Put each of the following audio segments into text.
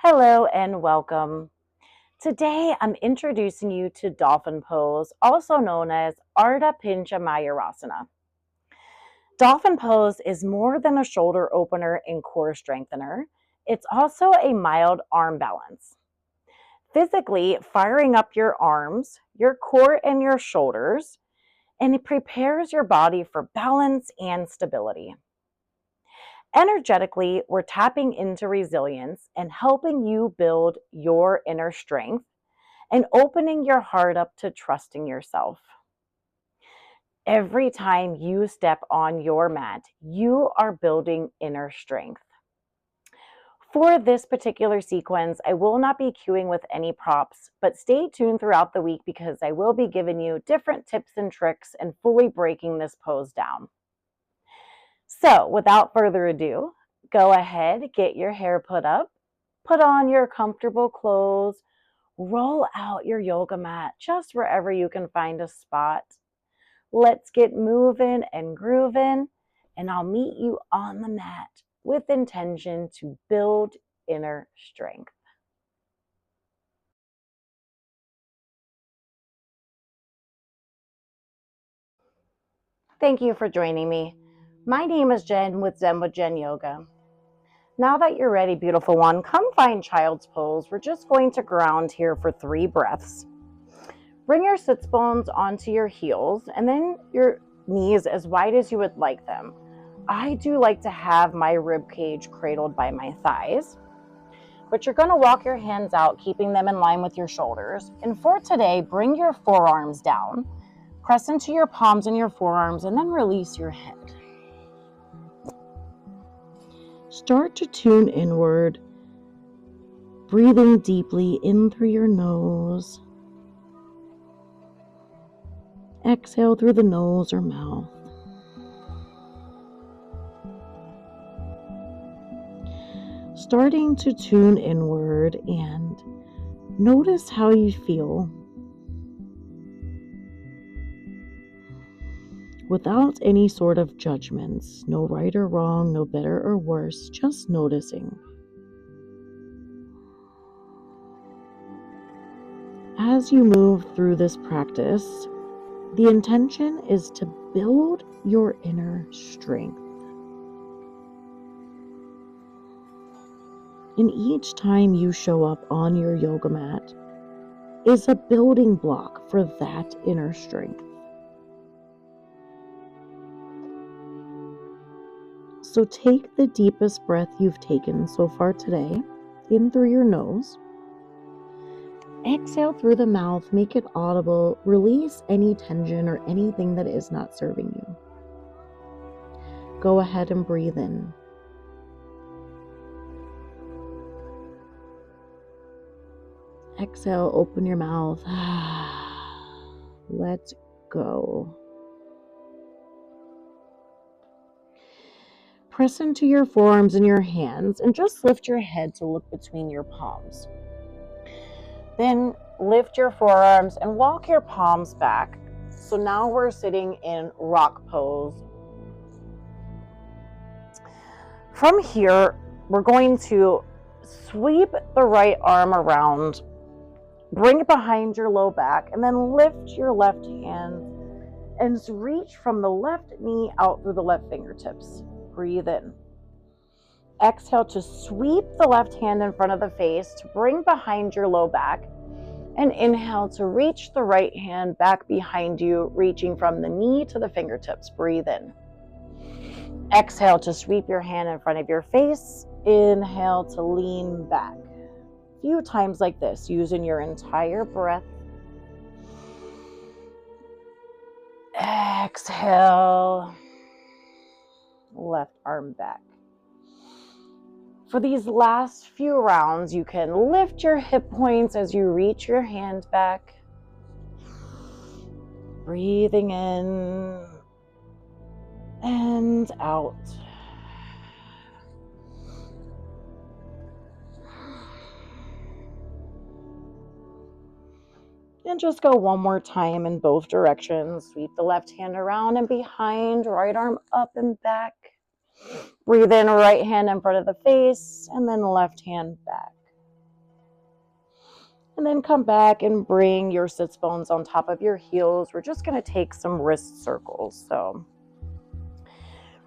Hello and welcome. Today I'm introducing you to Dolphin Pose, also known as Ardha Pincha Mayurasana. Dolphin Pose is more than a shoulder opener and core strengthener. It's also a mild arm balance. Physically firing up your arms, your core, and your shoulders, and it prepares your body for balance and stability. Energetically, we're tapping into resilience and helping you build your inner strength and opening your heart up to trusting yourself. Every time you step on your mat, you are building inner strength. For this particular sequence, I will not be cueing with any props, but stay tuned throughout the week because I will be giving you different tips and tricks and fully breaking this pose down. So without further ado, go ahead, get your hair put up, put on your comfortable clothes, roll out your yoga mat just wherever you can find a spot. Let's get moving and grooving, and I'll meet you on the mat with intention to build inner strength. Thank you for joining me. My name is Jen with Zen with Jen Yoga. Now that you're ready, beautiful one, come find child's pose. We're just going to ground here for 3 breaths. Bring your sits bones onto your heels and then your knees as wide as you would like them. I do like to have my rib cage cradled by my thighs, but you're going to walk your hands out, keeping them in line with your shoulders. And for today, bring your forearms down, press into your palms and your forearms, and then release your head. Start to tune inward, breathing deeply in through your nose. Exhale through the nose or mouth. Starting to tune inward and notice how you feel. Without any sort of judgments, no right or wrong, no better or worse, just noticing. As you move through this practice, the intention is to build your inner strength. And each time you show up on your yoga mat is a building block for that inner strength. So take the deepest breath you've taken so far today, in through your nose. Exhale through the mouth, make it audible, release any tension or anything that is not serving you. Go ahead and breathe in. Exhale, open your mouth. Let go. Press into your forearms and your hands and just lift your head to look between your palms. Then lift your forearms and walk your palms back. So now we're sitting in rock pose. From here, we're going to sweep the right arm around, bring it behind your low back, and then lift your left hand and reach from the left knee out through the left fingertips. Breathe in. Exhale to sweep the left hand in front of the face to bring behind your low back. And inhale to reach the right hand back behind you, reaching from the knee to the fingertips. Breathe in. Exhale to sweep your hand in front of your face. Inhale to lean back. A few times like this, using your entire breath. Exhale. Left arm back. For these last few rounds, you can lift your hip points as you reach your hand back. Breathing in and out. And just go one more time in both directions. Sweep the left hand around and behind, right arm up and back. Breathe in, right hand in front of the face, and then left hand back. And then come back and bring your sits bones on top of your heels. We're just going to take some wrist circles. So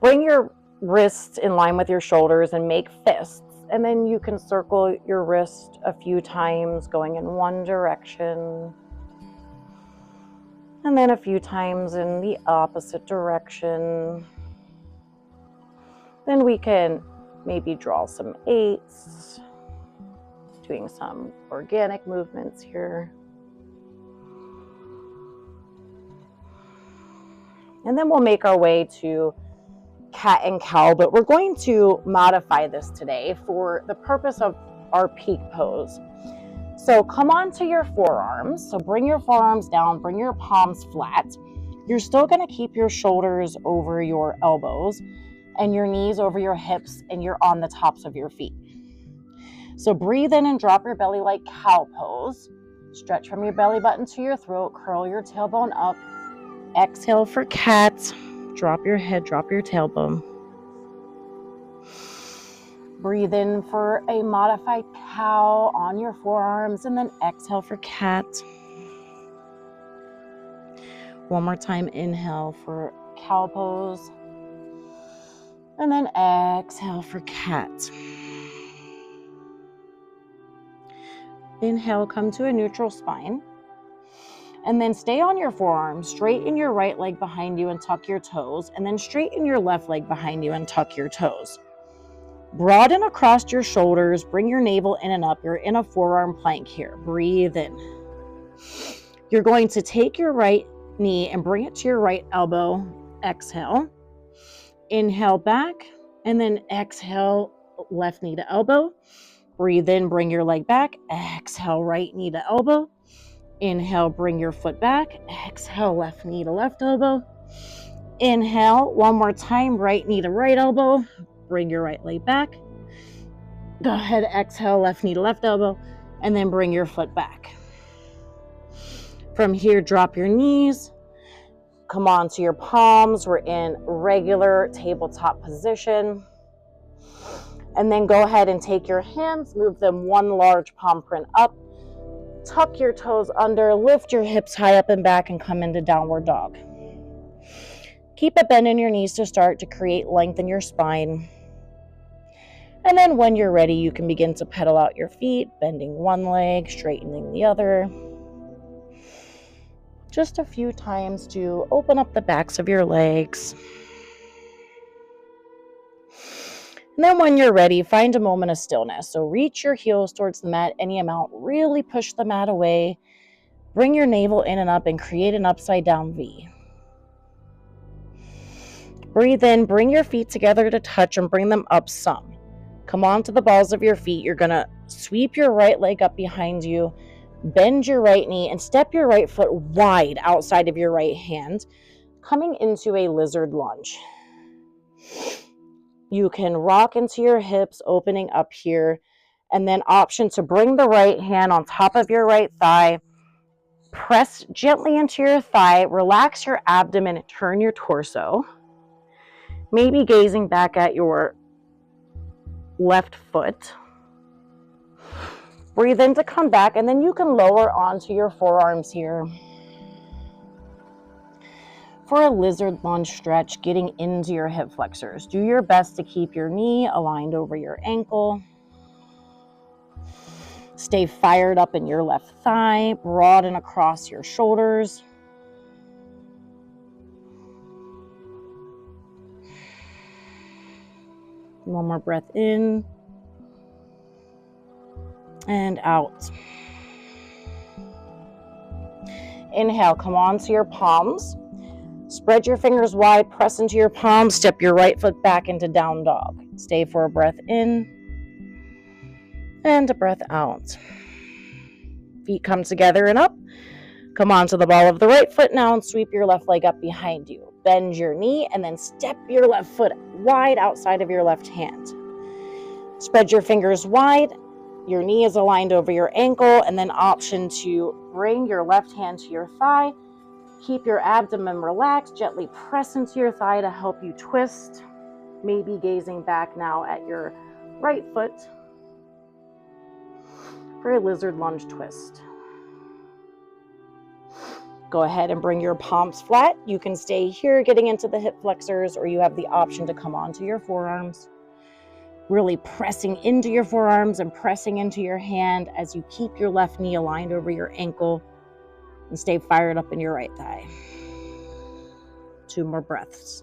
bring your wrists in line with your shoulders and make fists. And then you can circle your wrist a few times going in one direction. And then a few times in the opposite direction. Then we can maybe draw some eights, doing some organic movements here. And then we'll make our way to cat and cow, but we're going to modify this today for the purpose of our peak pose. So come onto your forearms. So bring your forearms down, bring your palms flat. You're still going to keep your shoulders over your elbows and your knees over your hips, and you're on the tops of your feet. So breathe in and drop your belly like cow pose. Stretch from your belly button to your throat, curl your tailbone up. Exhale for cat. Drop your head, drop your tailbone. Breathe in for a modified cow on your forearms, and then exhale for cat. One more time, inhale for cow pose. And then exhale for cat. Inhale, come to a neutral spine. And then stay on your forearms, straighten your right leg behind you and tuck your toes. And then straighten your left leg behind you and tuck your toes. Broaden across your shoulders, bring your navel in and up. You're in a forearm plank here. Breathe in. You're going to take your right knee and bring it to your right elbow. Exhale. Inhale back, and then exhale, left knee to elbow. Breathe in, bring your leg back. Exhale, right knee to elbow. Inhale, bring your foot back. Exhale, left knee to left elbow. Inhale, one more time, right knee to right elbow. Bring your right leg back. Go ahead, exhale, left knee to left elbow, and then bring your foot back. From here, drop your knees. Come on to your palms. We're in regular tabletop position. And then go ahead and take your hands, move them one large palm print up. Tuck your toes under, lift your hips high up and back, and come into downward dog. Keep a bend in your knees to start to create length in your spine. And then when you're ready, you can begin to pedal out your feet, bending one leg, straightening the other. Just a few times to open up the backs of your legs. And then when you're ready, find a moment of stillness. So reach your heels towards the mat any amount. Really push the mat away. Bring your navel in and up and create an upside down V. Breathe in, bring your feet together to touch and bring them up some. Come onto the balls of your feet. You're going to sweep your right leg up behind you. Bend your right knee and step your right foot wide outside of your right hand, coming into a lizard lunge. You can rock into your hips, opening up here, and then option to bring the right hand on top of your right thigh. Press gently into your thigh, relax your abdomen, and turn your torso. Maybe gazing back at your left foot. Breathe in to come back, and then you can lower onto your forearms here for a lizard lunge stretch, getting into your hip flexors. Do your best to keep your knee aligned over your ankle. Stay fired up in your left thigh, broaden across your shoulders. One more breath in. And out. Inhale, come on to your palms. Spread your fingers wide, press into your palms, step your right foot back into down dog. Stay for a breath in and a breath out. Feet come together and up. Come onto the ball of the right foot now and sweep your left leg up behind you. Bend your knee and then step your left foot wide outside of your left hand. Spread your fingers wide. Your knee is aligned over your ankle, and then option to bring your left hand to your thigh. Keep your abdomen relaxed. Gently press into your thigh to help you twist. Maybe gazing back now at your right foot. for a lizard lunge twist. Go ahead and bring your palms flat. You can stay here getting into the hip flexors, or you have the option to come onto your forearms. Really pressing into your forearms and pressing into your hand as you keep your left knee aligned over your ankle and stay fired up in your right thigh. 2 more breaths.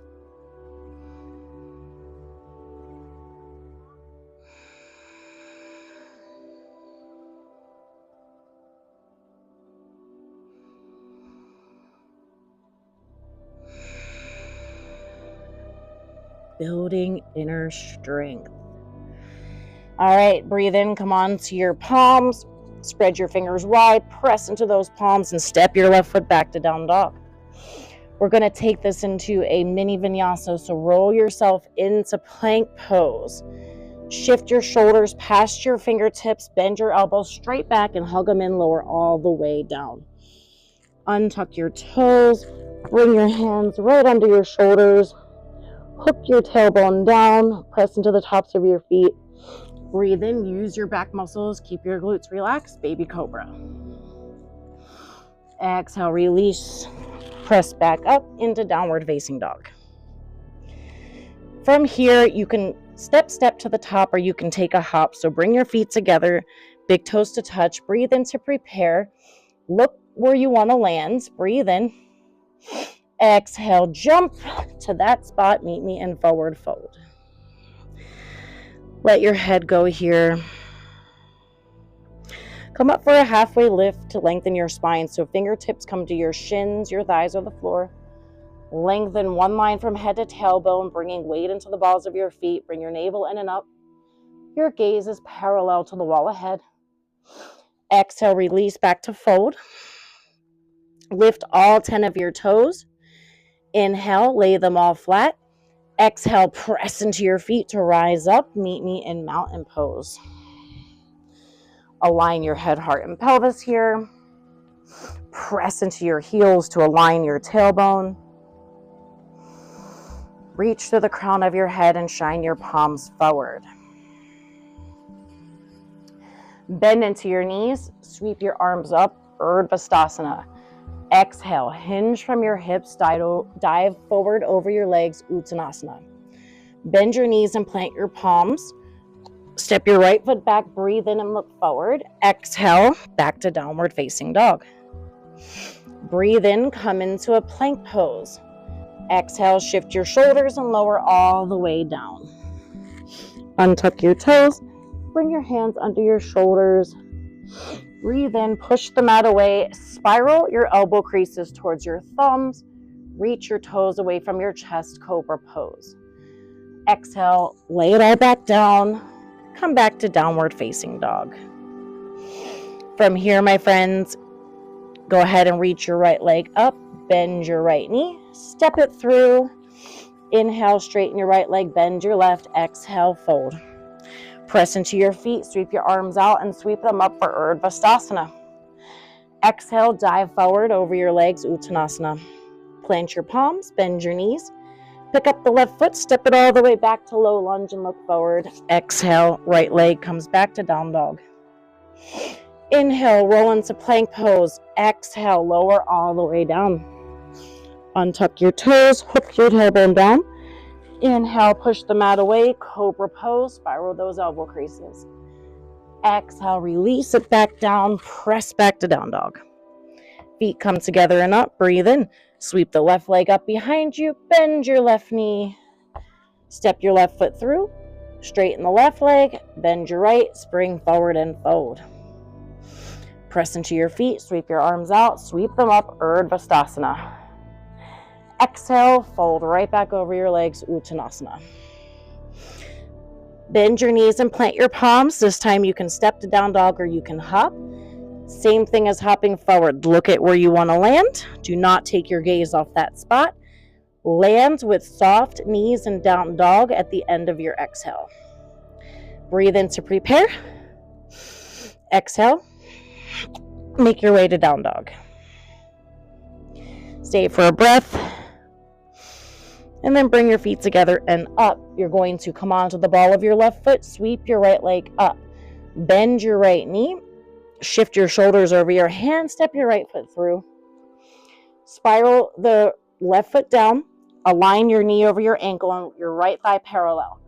Building inner strength. All right, breathe in, come on to your palms, spread your fingers wide, press into those palms and step your left foot back to down dog. We're going to take this into a mini vinyasa, so roll yourself into plank pose. Shift your shoulders past your fingertips, bend your elbows straight back and hug them in, lower all the way down. Untuck your toes, bring your hands right under your shoulders, hook your tailbone down, press into the tops of your feet. Breathe in, use your back muscles, keep your glutes relaxed, baby cobra. Exhale, release, press back up into downward facing dog. From here, you can step to the top, or you can take a hop. So bring your feet together, big toes to touch, breathe in to prepare. Look where you want to land, breathe in. Exhale, jump to that spot, meet me in forward fold. Let your head go here. Come up for a halfway lift to lengthen your spine. So fingertips come to your shins, your thighs or the floor. Lengthen one line from head to tailbone, bringing weight into the balls of your feet. Bring your navel in and up. Your gaze is parallel to the wall ahead. Exhale, release back to fold. Lift all 10 of your toes. Inhale, lay them all flat. Exhale, press into your feet to rise up. Meet me in mountain pose. Align your head, heart, and pelvis here. Press into your heels to align your tailbone. Reach to the crown of your head and shine your palms forward. Bend into your knees. Sweep your arms up. Urdhva. Exhale, hinge from your hips, dive forward over your legs, Uttanasana. Bend your knees and plant your palms. Step your right foot back, breathe in and look forward. Exhale, back to downward facing dog. Breathe in, come into a plank pose. Exhale, shift your shoulders and lower all the way down. Untuck your toes, bring your hands under your shoulders. Breathe in, push the mat away, spiral your elbow creases towards your thumbs, reach your toes away from your chest, cobra pose. Exhale, lay it all back down, come back to downward facing dog. From here, my friends, go ahead and reach your right leg up, bend your right knee, step it through. Inhale, straighten your right leg, bend your left, exhale, fold. Press into your feet, sweep your arms out and sweep them up for Urdhva. Exhale, dive forward over your legs, Uttanasana. Plant your palms, bend your knees. Pick up the left foot, step it all the way back to low lunge and look forward. Exhale, right leg comes back to down dog. Inhale, roll into plank pose. Exhale, lower all the way down. Untuck your toes, hook your tailbone down. Inhale, push the mat away, cobra pose, spiral those elbow creases. Exhale, release it back down, press back to down dog. Feet come together and up, breathe in. Sweep the left leg up behind you, bend your left knee. Step your left foot through, straighten the left leg, bend your right, spring forward and fold. Press into your feet, sweep your arms out, sweep them up, Urdhva. Exhale, fold right back over your legs, Uttanasana. Bend your knees and plant your palms. This time you can step to down dog or you can hop. Same thing as hopping forward. Look at where you want to land. Do not take your gaze off that spot. Land with soft knees and down dog at the end of your exhale. Breathe in to prepare. Exhale. Make your way to down dog. Stay for a breath. And then bring your feet together and up. You're going to come onto the ball of your left foot, sweep your right leg up. Bend your right knee, Shift your shoulders over your hands, step your right foot through. Spiral the left foot down, align your knee over your ankle and your right thigh parallel.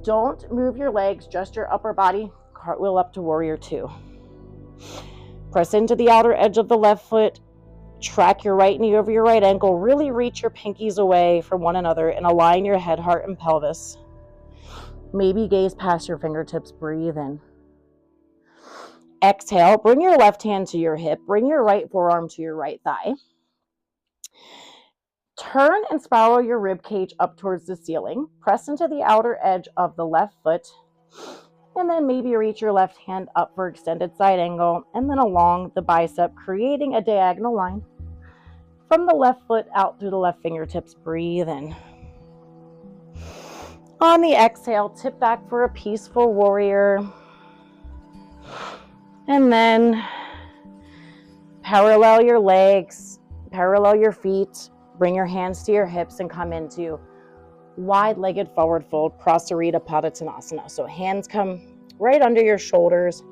Don't move your legs, just your upper body. Cartwheel up to warrior two. Press into the outer edge of the left foot, track your right knee over your right ankle, really reach your pinkies away from one another and align your head, heart, and pelvis. Maybe gaze past your fingertips, breathe in. Exhale, bring your left hand to your hip, bring your right forearm to your right thigh. Turn and spiral your rib cage up towards the ceiling. Press into the outer edge of the left foot, and then maybe reach your left hand up for extended side angle, and then along the bicep, creating a diagonal line. From the left foot out through the left fingertips, breathe in. On the exhale, tip back for a peaceful warrior. And then parallel your legs, parallel your feet, bring your hands to your hips and come into wide-legged forward fold, Prasarita Padottanasana. So hands come right under your shoulders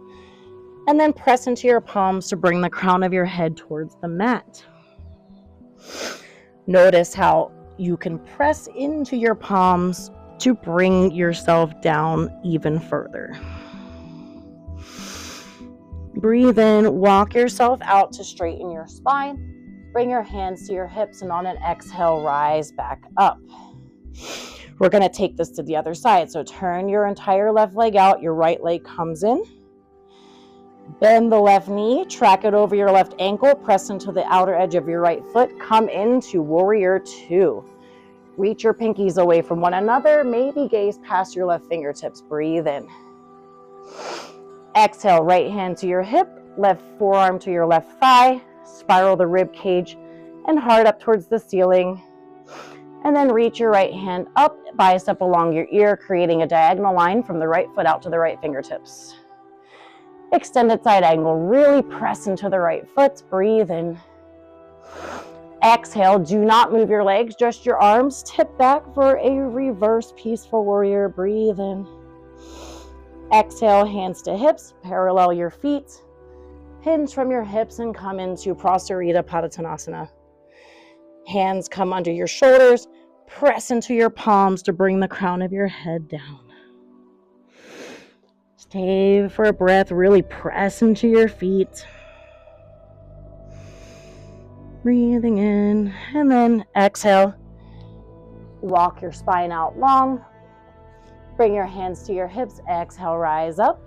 and then press into your palms to bring the crown of your head towards the mat. Notice how you can press into your palms to bring yourself down even further. Breathe in, walk yourself out to straighten your spine. Bring your hands to your hips and on an exhale, rise back up. We're going to take this to the other side. So turn your entire left leg out, your right leg comes in. Bend the left knee, track it over your left ankle, press into the outer edge of your right foot, come into warrior two. Reach your pinkies away from one another, maybe gaze past your left fingertips, breathe in. Exhale, right hand to your hip, left forearm to your left thigh, spiral the rib cage and heart up towards the ceiling. And then reach your right hand up, bicep along your ear, creating a diagonal line from the right foot out to the right fingertips. Extended side angle, really press into the right foot, breathe in. Exhale, do not move your legs, just your arms. Tip back for a reverse peaceful warrior, breathe in. Exhale, hands to hips, parallel your feet, hinge from your hips and come into Prasarita Padottanasana. Hands come under your shoulders, press into your palms to bring the crown of your head down. Stay for a breath, really press into your feet. Breathing in, and then exhale. Walk your spine out long. Bring your hands to your hips, exhale, rise up.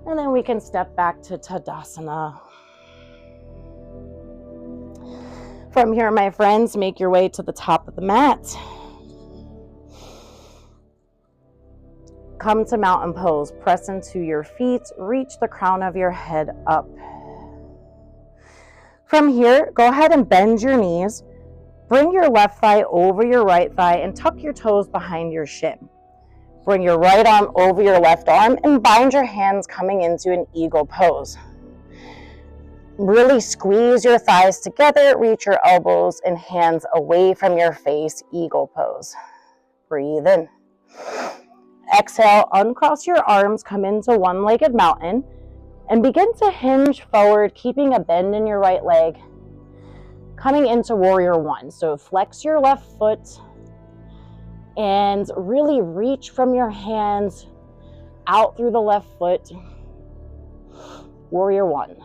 And then we can step back to Tadasana. From here, my friends, make your way to the top of the mat. Come to mountain pose, press into your feet, reach the crown of your head up. From here, go ahead and bend your knees. Bring your left thigh over your right thigh and tuck your toes behind your shin. Bring your right arm over your left arm and bind your hands coming into an eagle pose. Really squeeze your thighs together, reach your elbows and hands away from your face, eagle pose. Breathe in. Exhale, uncross your arms, come into one-legged mountain and begin to hinge forward, keeping a bend in your right leg. Coming into warrior one. So flex your left foot and really reach from your hands out through the left foot. Warrior one.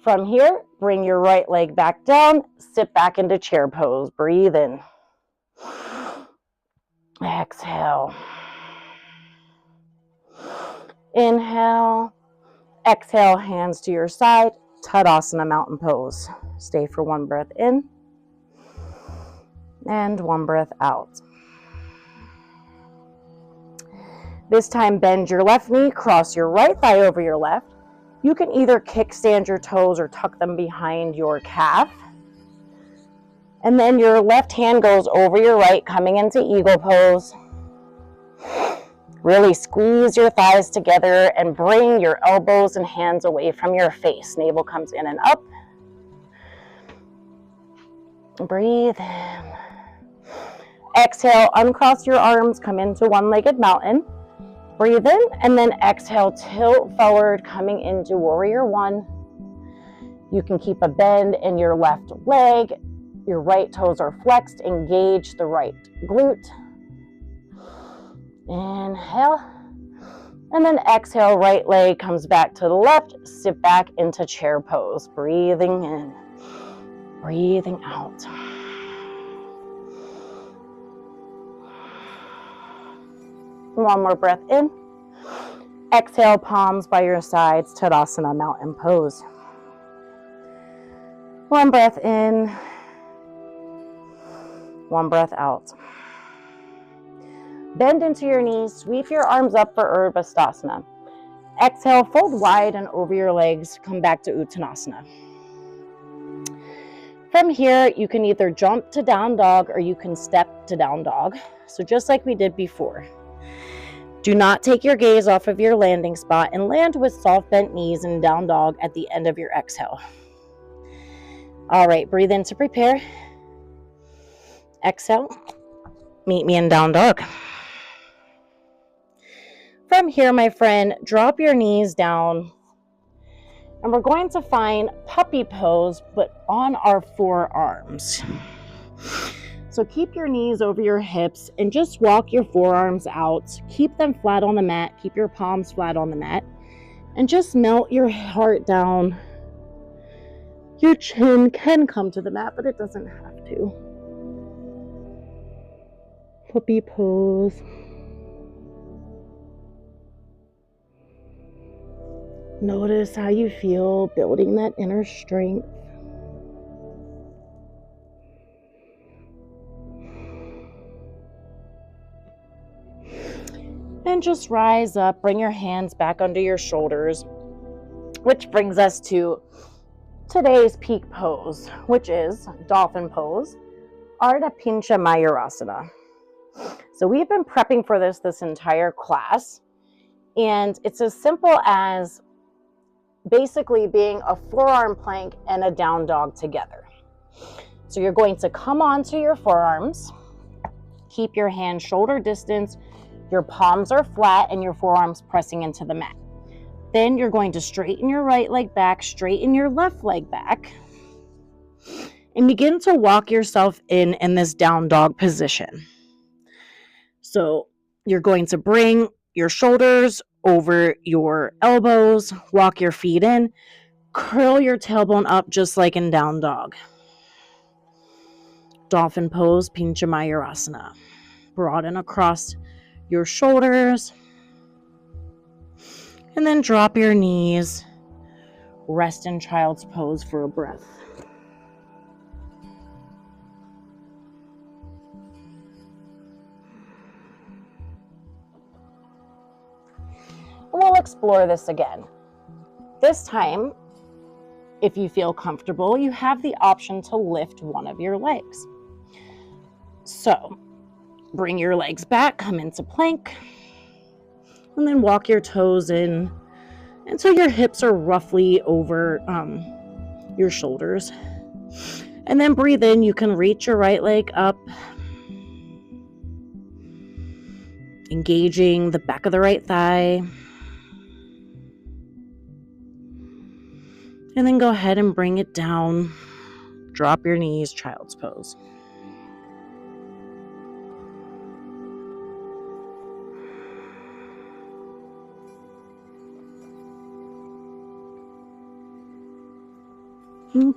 From here, bring your right leg back down, sit back into chair pose, breathe in. Exhale. Inhale. Exhale, hands to your side, Tadasana mountain pose. Stay for one breath in and one breath out. This time, bend your left knee, cross your right thigh over your left. You can either kickstand your toes or tuck them behind your calf. And then your left hand goes over your right, coming into eagle pose. Really squeeze your thighs together and bring your elbows and hands away from your face. Navel comes in and up. Breathe in. Exhale, uncross your arms, come into one-legged mountain. Breathe in and then exhale, tilt forward, coming into warrior one. You can keep a bend in your left leg. Your right toes are flexed. Engage the right glute. Inhale. And then exhale, right leg comes back to the left. Sit back into chair pose. Breathing in, breathing out. One more breath in. Exhale, palms by your sides, Tadasana, mountain pose. One breath in. One breath out. Bend into your knees, sweep your arms up for Urdhva. Exhale, fold wide and over your legs, come back to Uttanasana. From here, you can either jump to down dog or you can step to down dog. So just like we did before. Do not take your gaze off of your landing spot and land with soft bent knees and down dog at the end of your exhale. All right, breathe in to prepare. Exhale, meet me in down dog. From here, my friend, drop your knees down and we're going to find puppy pose, but on our forearms. So keep your knees over your hips and just walk your forearms out. Keep them flat on the mat. Keep your palms flat on the mat and just melt your heart down. Your chin can come to the mat, but it doesn't have to. Puppy pose. Notice how you feel, building that inner strength. And just rise up, bring your hands back under your shoulders, which brings us to today's peak pose, which is Dolphin Pose, Ardha Pincha Mayurasana. So we've been prepping for this entire class, and it's as simple as basically being a forearm plank and a down dog together. So you're going to come onto your forearms, keep your hands shoulder distance, your palms are flat and your forearms pressing into the mat. Then you're going to straighten your right leg back, straighten your left leg back, and begin to walk yourself in this down dog position. So you're going to bring your shoulders over your elbows, walk your feet in, curl your tailbone up just like in down dog. Dolphin Pose, Pincha Mayurasana. Broaden across your shoulders. And then drop your knees. Rest in child's pose for a breath. We'll explore this again. This time, if you feel comfortable, you have the option to lift one of your legs. So, bring your legs back, come into plank, and then walk your toes in until your hips are roughly over your shoulders. And then breathe in. You can reach your right leg up, engaging the back of the right thigh. And then go ahead and bring it down. Drop your knees, child's pose.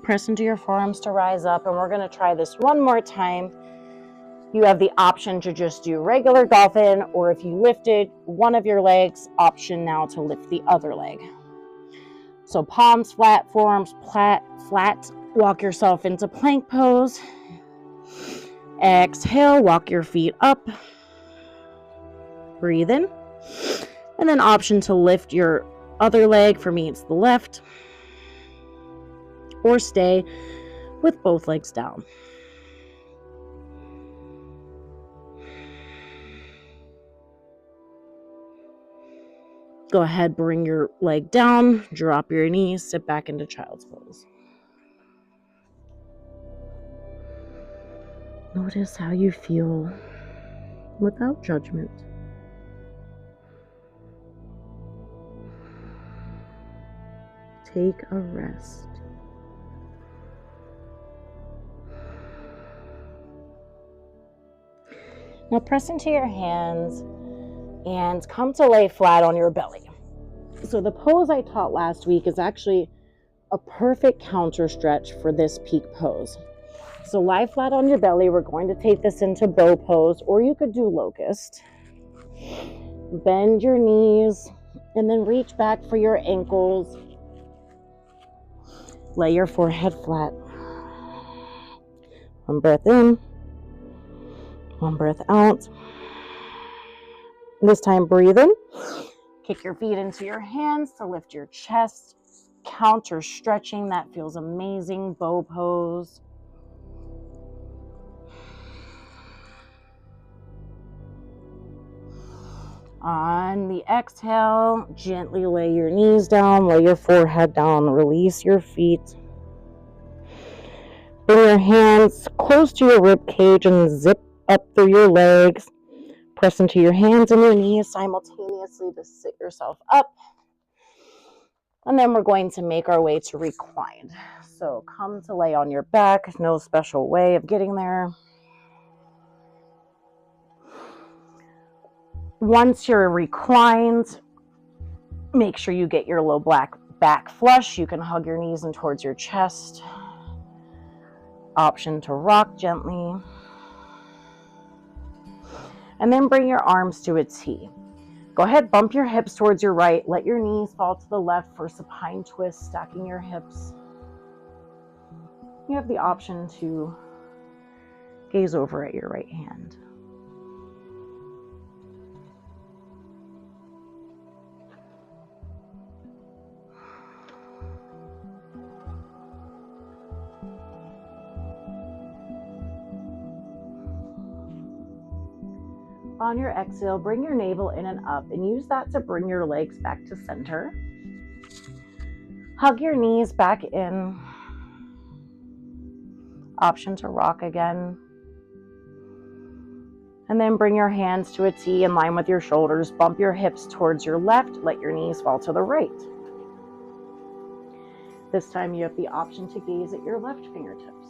Press into your forearms to rise up, and we're going to try this one more time. You have the option to just do regular dolphin, or if you lifted one of your legs, option now to lift the other leg. So palms flat, forearms flat, walk yourself into plank pose. Exhale, walk your feet up. Breathe in. And then option to lift your other leg. For me, it's the left. Or stay with both legs down. Go ahead, bring your leg down, drop your knees, sit back into child's pose. Notice how you feel without judgment. take a rest. Now press into your hands and come to lay flat on your belly. So the pose I taught last week is actually a perfect counter stretch for this peak pose. So lie flat on your belly. We're going to take this into bow pose, or you could do locust. Bend your knees and then reach back for your ankles. Lay your forehead flat. One breath in, one breath out. This time breathe in. Kick your feet into your hands to lift your chest. Counter stretching, that feels amazing. Bow pose. On the exhale, gently lay your knees down, lay your forehead down, release your feet. Bring your hands close to your rib cage and zip up through your legs. Press into your hands and your knees simultaneously to sit yourself up. And then we're going to make our way to reclined. So come to lay on your back, no special way of getting there. Once you're reclined, make sure you get your low back flush. You can hug your knees in towards your chest. Option to rock gently. And then bring your arms to a T. Go ahead, bump your hips towards your right. Let your knees fall to the left for supine twist, stacking your hips. You have the option to gaze over at your right hand. On your exhale, bring your navel in and up and use that to bring your legs back to center. Hug your knees back in. Option to rock again. And then bring your hands to a T in line with your shoulders. Bump your hips towards your left. Let your knees fall to the right. This time you have the option to gaze at your left fingertips.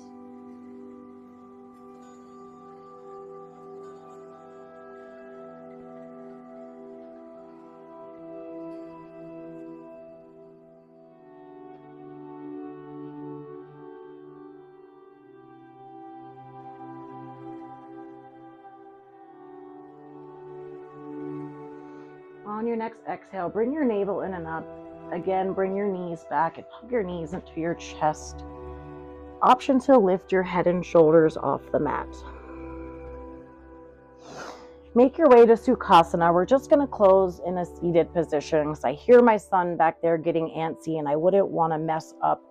On your next exhale, bring your navel in and up. Again, bring your knees back and hug your knees into your chest. Option to lift your head and shoulders off the mat. Make your way to Sukhasana. We're just going to close in a seated position because I hear my son back there getting antsy and I wouldn't want to mess up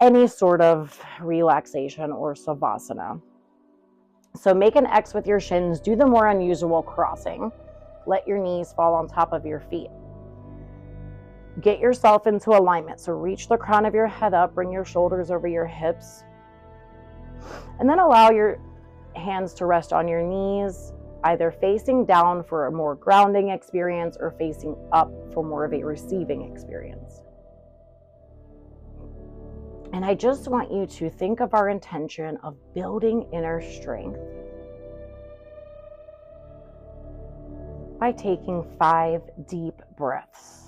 any sort of relaxation or savasana. So make an X with your shins. Do the more unusual crossing. Let your knees fall on top of your feet. Get yourself into alignment. So reach the crown of your head up, bring your shoulders over your hips, and then allow your hands to rest on your knees, either facing down for a more grounding experience or facing up for more of a receiving experience. And I just want you to think of our intention of building inner strength by taking 5 deep breaths.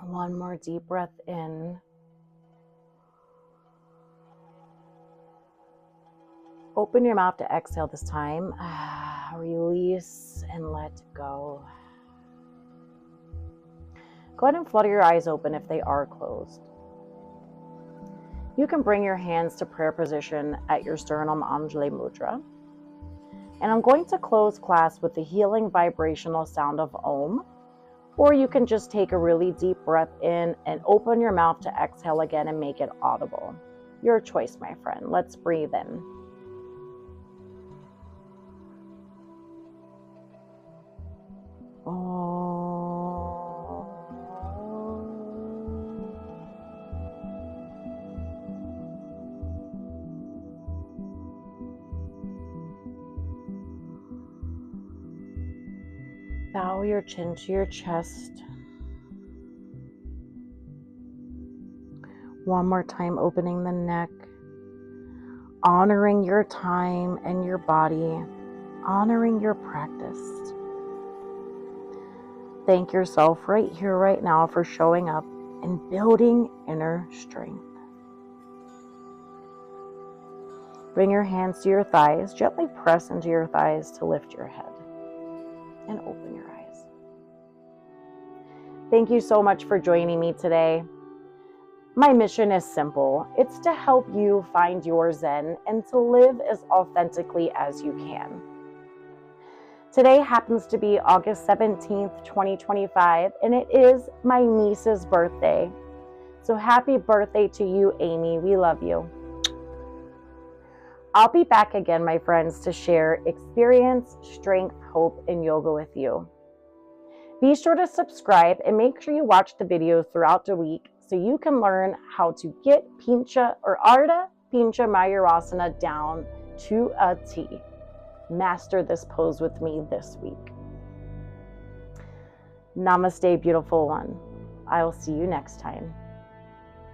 One more deep breath in. Open your mouth to exhale this time. Release and let go. Go ahead and flutter your eyes open if they are closed. You can bring your hands to prayer position at your sternum Anjali Mudra. And I'm going to close class with the healing vibrational sound of Om. Or you can just take a really deep breath in and open your mouth to exhale again and make it audible. Your choice, my friend. Let's breathe in. Bow your chin to your chest. One more time, opening the neck, honoring your time and your body, honoring your practice. Thank yourself right here, right now for showing up and building inner strength. Bring your hands to your thighs. Gently press into your thighs to lift your head and open your eyes. Thank you so much for joining me today. My mission is simple. It's to help you find your Zen and to live as authentically as you can. Today happens to be August 17th, 2025, and it is my niece's birthday. So happy birthday to you, Amy. We love you. I'll be back again, my friends, to share experience, strength, hope, and yoga with you. Be sure to subscribe and make sure you watch the videos throughout the week so you can learn how to get Pincha or Ardha Pincha Mayurasana down to a T. Master this pose with me this week. Namaste, beautiful one. I'll see you next time.